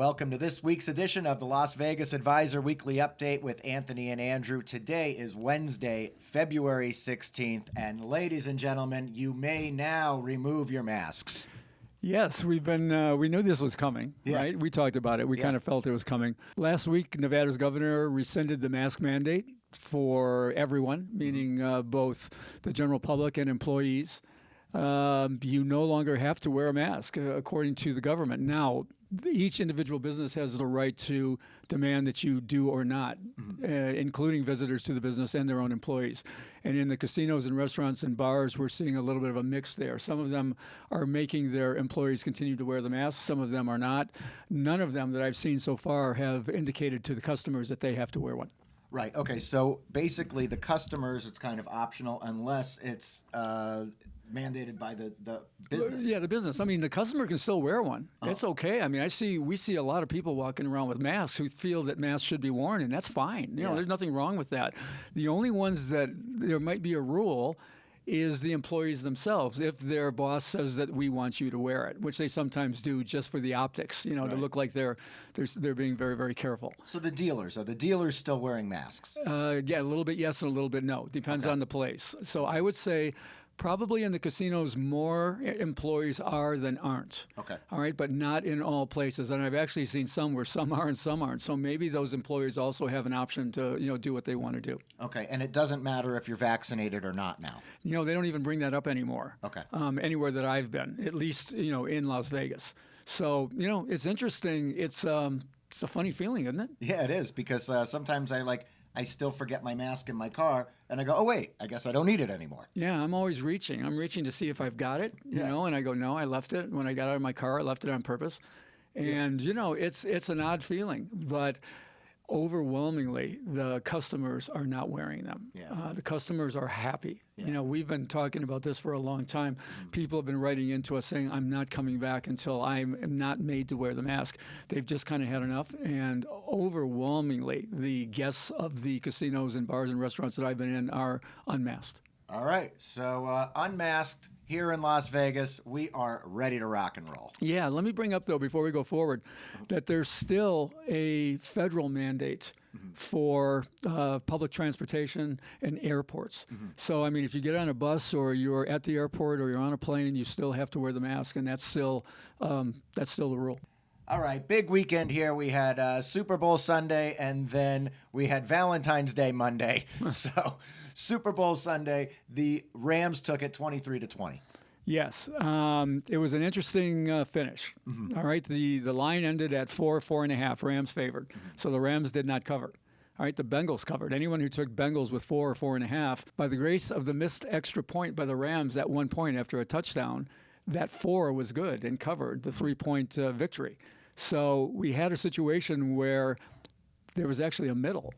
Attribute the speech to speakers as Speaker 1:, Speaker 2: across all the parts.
Speaker 1: welcome to this week's edition of the Las Vegas Advisor Weekly Update with Anthony and Andrew. Today is Wednesday, February 16th, and ladies and gentlemen, you may now remove your masks.
Speaker 2: Yes, we knew this was coming, right? We talked about it. We kind of felt it was coming. Last week, Nevada's governor rescinded the mask mandate for everyone, meaning both the general public and employees. You no longer have to wear a mask, according to the government. Now, each individual business has the right to demand that you do or not, including visitors to the business and their own employees. And in the casinos and restaurants and bars, we're seeing a little bit of a mix there. Some of them are making their employees continue to wear the mask. Some of them are not. None of them that I've seen so far have indicated to the customers that they have to wear one.
Speaker 1: Right. Okay. So basically, the customers, it's kind of optional unless it's mandated by the business.
Speaker 2: Yeah, the business. I mean, the customer can still wear one. It's okay. I mean, we see a lot of people walking around with masks who feel that masks should be worn, and that's fine. You know, there's nothing wrong with that. The only ones that there might be a rule is the employees themselves. If their boss says that we want you to wear it, which they sometimes do just for the optics, you know, to look like they're being very, very careful.
Speaker 1: So are the dealers still wearing masks?
Speaker 2: Yeah, a little bit yes and a little bit no. Depends on the place. So I would say probably in the casinos more employees are than aren't.
Speaker 1: Okay.
Speaker 2: All right, but not in all places. And I've actually seen some where some are and some aren't. So maybe those employers also have an option to, do what they want to do.
Speaker 1: Okay, and it doesn't matter if you're vaccinated or not now.
Speaker 2: They don't even bring that up anymore.
Speaker 1: Okay.
Speaker 2: Anywhere that I've been, at least, in Las Vegas. So, it's interesting. It's a funny feeling, isn't it?
Speaker 1: Yeah, it is, because sometimes I still forget my mask in my car, and I go, oh, wait, I guess I don't need it anymore.
Speaker 2: Yeah, I'm always reaching. I'm reaching to see if I've got it, and I go, no, I left it. When I got out of my car, I left it on purpose. And, it's an odd feeling, but overwhelmingly, the customers are not wearing them.
Speaker 1: Yeah.
Speaker 2: The customers are happy.
Speaker 1: Yeah.
Speaker 2: We've been talking about this for a long time. People have been writing into us saying, I'm not coming back until I'm not made to wear the mask. They've just kind of had enough. And overwhelmingly, the guests of the casinos and bars and restaurants that I've been in are unmasked.
Speaker 1: All right. So unmasked here in Las Vegas, we are ready to rock and roll.
Speaker 2: Yeah, let me bring up, though, before we go forward, that there's still a federal mandate for public transportation and airports. So, I mean, if you get on a bus or you're at the airport or you're on a plane, you still have to wear the mask, and that's still the rule.
Speaker 1: All right, big weekend here. We had Super Bowl Sunday, and then we had Valentine's Day Monday. So, Super Bowl Sunday, the Rams took it 23-20.
Speaker 2: Yes, it was an interesting finish. All right, the line ended at 4.5. Rams favored, so the Rams did not cover. All right, the Bengals covered. Anyone who took Bengals with 4 or 4.5, by the grace of the missed extra point by the Rams at one point after a touchdown, that 4 was good and covered the 3-point victory. So we had a situation where there was actually a middle,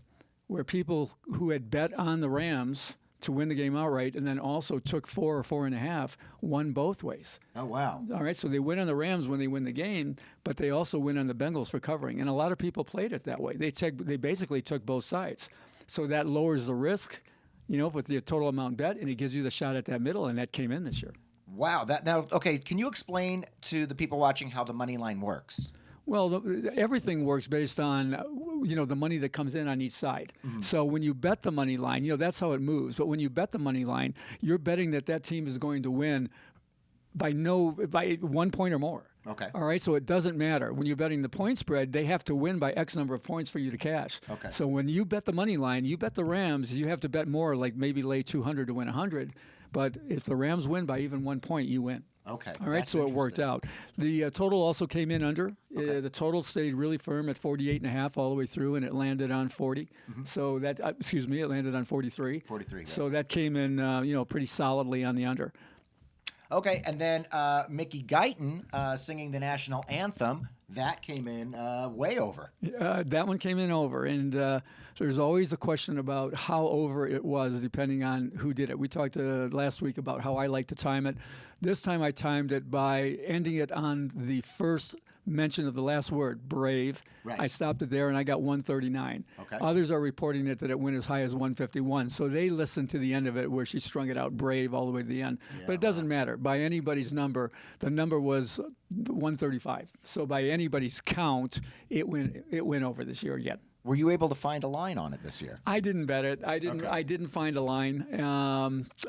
Speaker 2: where people who had bet on the Rams to win the game outright and then also took 4 or 4.5 won both ways.
Speaker 1: Oh, wow.
Speaker 2: All right, so they win on the Rams when they win the game, but they also win on the Bengals for covering. And a lot of people played it that way. They basically took both sides. So that lowers the risk, with the total amount bet, and it gives you the shot at that middle, and that came in this year.
Speaker 1: Wow. Okay, can you explain to the people watching how the money line works?
Speaker 2: Well, everything works based on, the money that comes in on each side. So when you bet the money line, that's how it moves. But when you bet the money line, you're betting that team is going to win by 1 point or more.
Speaker 1: Okay.
Speaker 2: All right, so it doesn't matter. When you're betting the point spread, they have to win by X number of points for you to cash.
Speaker 1: Okay.
Speaker 2: So when you bet the money line, you bet the Rams, you have to bet more, like maybe lay 200 to win 100. But if the Rams win by even 1 point, you win.
Speaker 1: Okay.
Speaker 2: All right, so it worked out. The total also came in under.
Speaker 1: Okay.
Speaker 2: The total stayed really firm at 48.5 all the way through, and it landed on 40. So that, it landed on 43.
Speaker 1: 43. Yeah.
Speaker 2: So that came in, pretty solidly on the under.
Speaker 1: Okay, and then Mickey Guyton singing the national anthem. That came in way over.
Speaker 2: That one came in over, and there's always a question about how over it was depending on who did it. We talked last week about how I like to time it. This time I timed it by ending it on the first mention of the last word, brave.
Speaker 1: Right.
Speaker 2: I stopped it there, and I got 139.
Speaker 1: Okay.
Speaker 2: Others are reporting that it went as high as 151. So they listened to the end of it where she strung it out brave all the way to the end.
Speaker 1: Yeah,
Speaker 2: but it doesn't matter. By anybody's number, the number was 135. So by anybody's count, it went over this year again.
Speaker 1: Were you able to find a line on it this year?
Speaker 2: I didn't bet it. I didn't.
Speaker 1: Okay.
Speaker 2: I didn't find a line.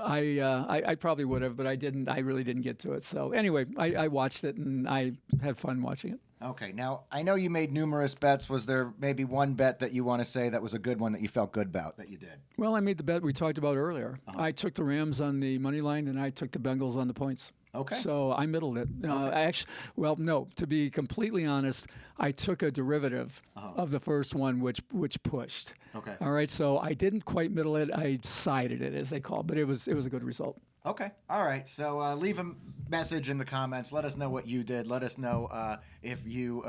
Speaker 2: I probably would have, but I didn't. I really didn't get to it. So anyway, I watched it and I had fun watching it.
Speaker 1: Okay. Now, I know you made numerous bets. Was there maybe one bet that you want to say that was a good one that you felt good about that you did?
Speaker 2: Well, I made the bet we talked about earlier. I took the Rams on the money line and I took the Bengals on the points.
Speaker 1: Okay.
Speaker 2: So I middled it. No. To be completely honest, I took a derivative of the first one, which pushed.
Speaker 1: Okay.
Speaker 2: All right. So I didn't quite middle it. I sided it, as they call it, but it was a good result.
Speaker 1: Okay. All right. So leave a message in the comments. Let us know what you did. Let us know if you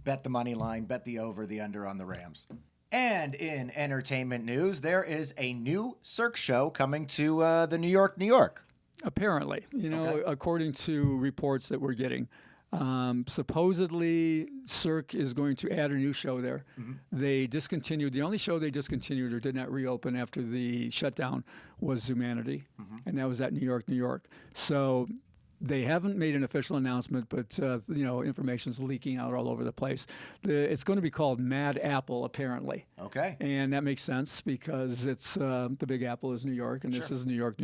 Speaker 1: bet the money line, bet the over, the under on the Rams. And in entertainment news, there is a new Cirque show coming to the New York.
Speaker 2: Apparently, according to reports that we're getting, supposedly Cirque is going to add a new show there. They discontinued, the only show they discontinued or did not reopen after the shutdown was Humanity, and that was at New York. So they haven't made an official announcement, but information's leaking out all over the place. It's going to be called Mad Apple, apparently.
Speaker 1: Okay.
Speaker 2: And that makes sense because it's the Big Apple is New York, and this is New York.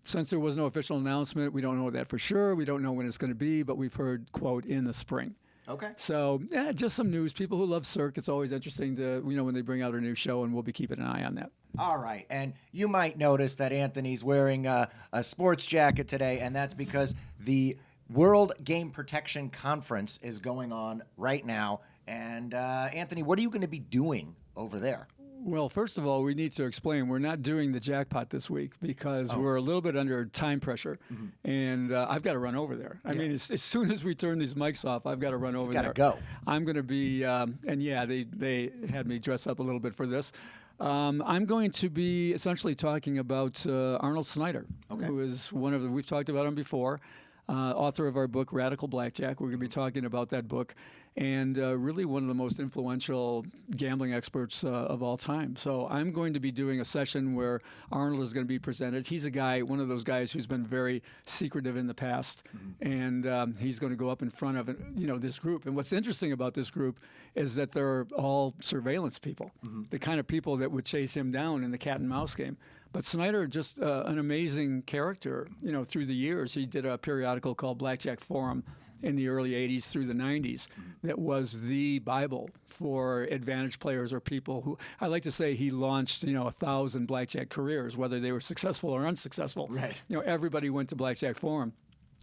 Speaker 2: Since there was no official announcement, we don't know that for sure. We don't know when it's going to be, but we've heard, quote, in the spring.
Speaker 1: Okay.
Speaker 2: So, yeah, just some news. People who love Cirque, it's always interesting to, when they bring out a new show, and we'll be keeping an eye on that.
Speaker 1: All right. And you might notice that Anthony's wearing a sports jacket today, and that's because the World Game Protection Conference is going on right now. And, Anthony, what are you going to be doing over there?
Speaker 2: Well, first of all, we need to explain we're not doing the jackpot this week because we're a little bit under time pressure, and I've got to run over there. I mean, as soon as we turn these mics off, I've got to run over there.
Speaker 1: Got to go.
Speaker 2: I'm going to be, they had me dress up a little bit for this. I'm going to be essentially talking about Arnold SNYDER, who is we've talked about him before, author of our book, Radical Blackjack. We're going to be talking about that book, and really one of the most influential gambling experts of all time. So I'm going to be doing a session where Arnold is going to be presented. He's one of those guys who's been very secretive in the past, and he's going to go up in front of this group. And what's interesting about this group is that they're all surveillance people, the kind of people that would chase him down in the cat and mouse game. But SNYDER, just an amazing character, through the years. He did a periodical called Blackjack Forum in the early 80s through the 90s that was the Bible for advantage players or people who, I like to say he launched, 1,000 blackjack careers, whether they were successful or unsuccessful.
Speaker 1: Right.
Speaker 2: Everybody went to Blackjack Forum.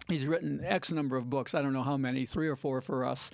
Speaker 2: He's written X number of books. I don't know how many, 3 or 4 for us.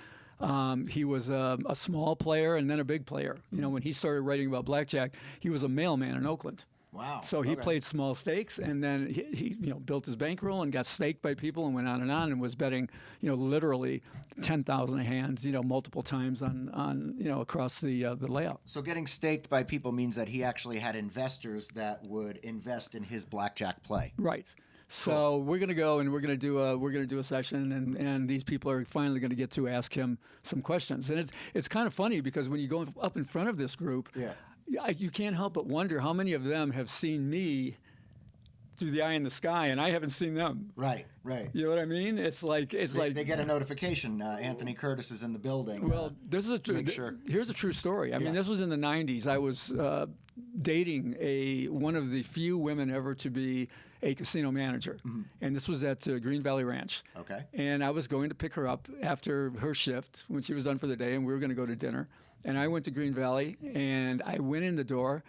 Speaker 2: He was a small player and then a big player. When he started writing about blackjack, he was a mailman in Oakland.
Speaker 1: Wow.
Speaker 2: So he played small stakes, and then he built his bankroll and got staked by people and went on and was betting, literally 10,000 a hand, multiple times on across the layout.
Speaker 1: So getting staked by people means that he actually had investors that would invest in his blackjack play.
Speaker 2: Right. So we're going to go and we're going to do a session, and these people are finally going to get to ask him some questions. And it's kind of funny because when you go up in front of this group, you can't help but wonder how many of them have seen me through the eye in the sky, and I haven't seen them.
Speaker 1: Right.
Speaker 2: You know what I mean? It's like
Speaker 1: they get a notification. Anthony Curtis is in the building.
Speaker 2: Well, this is here's a true story. I mean, this was in the 90s. I was dating one of the few women ever to be a casino manager, and this was at Green Valley Ranch. Okay. And I was going to pick her up after her shift when she was done for the day, and we were going to go to dinner. And I went to Green Valley, and I went in the door,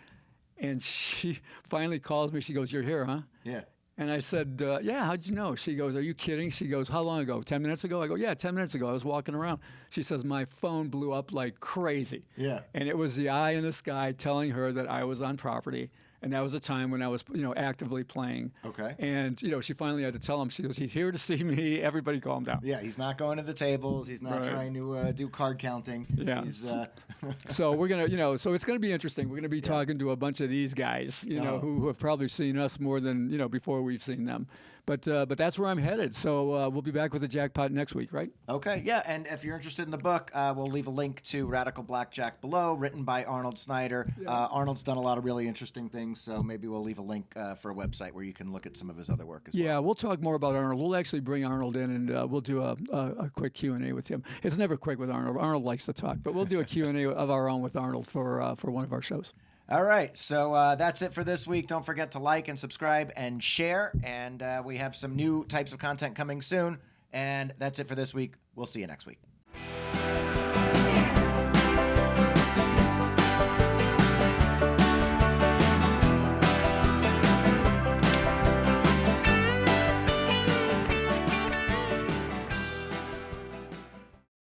Speaker 2: and she finally calls me. She goes, "You're here, huh?"
Speaker 1: Yeah.
Speaker 2: And I said, "Yeah, how'd you know?" She goes, "Are you kidding?" She goes, "How long ago? 10 minutes ago?" I go, "Yeah, 10 minutes ago. I was walking around." She says, "My phone blew up like crazy."
Speaker 1: Yeah.
Speaker 2: And it was the eye in the sky telling her that I was on property and that was a time when I was, actively playing.
Speaker 1: Okay.
Speaker 2: And she finally had to tell him, she goes, "He's here to see me. Everybody calm down."
Speaker 1: Yeah, he's not going to the tables. He's not trying to do card counting.
Speaker 2: Yeah.
Speaker 1: He's,
Speaker 2: So we're gonna, so it's gonna be interesting. We're gonna be talking to a bunch of these guys, who have probably seen us more than before we've seen them. But that's where I'm headed. So we'll be back with the jackpot next week, right?
Speaker 1: Okay, yeah. And if you're interested in the book, we'll leave a link to Radical Blackjack below, written by Arnold SNYDER. Arnold's done a lot of really interesting things, so maybe we'll leave a link for a website where you can look at some of his other work as well.
Speaker 2: Yeah, we'll talk more about Arnold. We'll actually bring Arnold in, and we'll do a quick Q&A with him. It's never quick with Arnold. Arnold likes to talk, but we'll do a Q&A of our own with Arnold for one of our shows.
Speaker 1: All right, so that's it for this week. Don't forget to like and subscribe and share, and we have some new types of content coming soon. And that's it for this week. We'll see you next week.